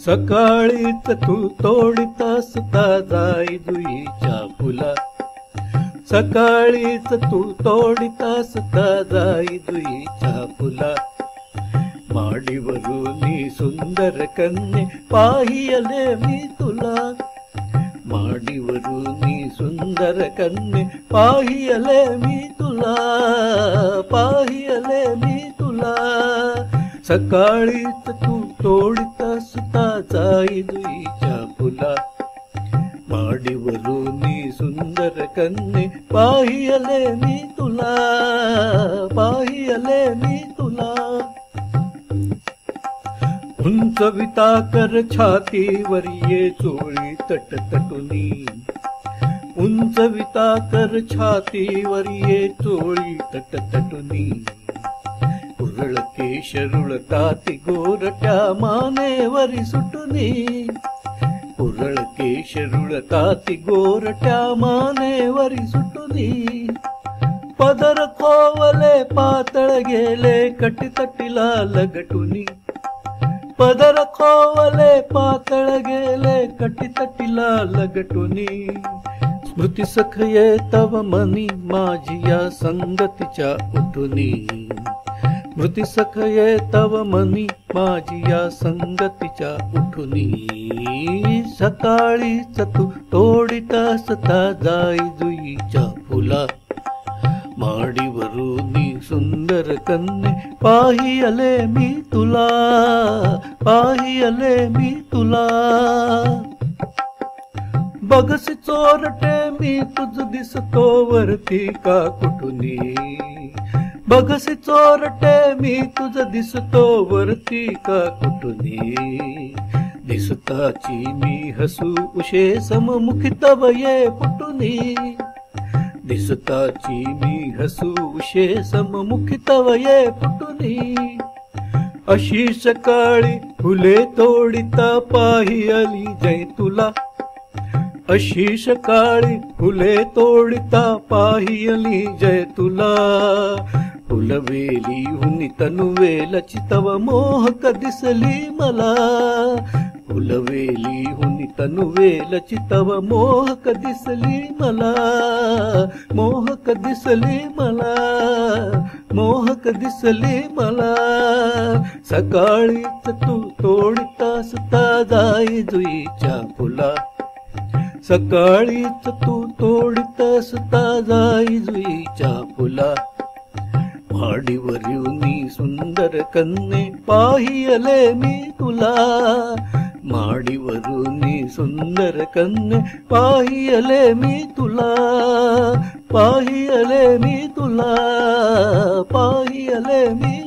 सकाळीच तू तोडितास ताजाई जुईच्या फुला, सकाळीच तू तोडितास ताजाई जुईच्या फुला. माडीवरून सुंदर कन्ये पाहियले मी तुला, माडीवरून सुंदर कन्ये पाहियले मी तुला, पाहियले मी तुला. सकाळीच तू तोडितास ताजाई जुईच्या फुला, माडीवरून सुंदर कन्ये पाहियले मी तुला, पाहियले मी तुला. उंच विताकर छातीवर ये चोळी तटतटुनी, उंच विताकर छातीवर ये चोळी तटतटुनी. उरळ केश रुळताती गोरट्या मानेवरी सुटुनी, उरळ केश रुळताती गोरट्या मानेवरी सुटुनी. पदर खोवले पातळ गेले कटीतटीला लगटुनी, पदर खोवले पातळ गेले कटीतटीला लगटुनी. स्मृती सखये तव मनी माझी या संगतीच्या उठुनी, स्मृती सखये तव मनी माझी या संगतीच्या उठुनी. सकाळीच तू तोडितास ताजाई जुईच्या फुला, माडीवरून सुंदर कन्ये पाहियले मी तुला, पाहियले मी तुला. बगसी चोरटे मी तुझ दिसतो वरती का कुठुनी, बगसी चोरटे मी तुझ दिसतो वरती का कुठुनी. दिसताची मी हसू उशे सममुखी तव ये फुटुनी, दिसताची मी हसू उशे सममुखी तव ये फुटुनी. अशी सकाळी फुले तोडिता पाहियली जय तुला, अशी सकाळी फुले तोडिता पाहियली जय तुला. फुलवेली हुनी तनुवेलची तव मोहक दिसली मला, फुलवेली हुनी तनुवेलची तव मोहक दिसली मला, मोहक दिसली मला, मोहक दिसली मला. सकाळीच तू तोडितास ताजाई जुईच्या फुला, सकाळीच तू तोडितास ताजाई जुईच्या फुला. माडीवरून सुंदर कन्ये पाहियले मी तुला, माडीवरून सुंदर कन्ये पाहियले मी तुला, पाहियले मी तुला, पाहियले मी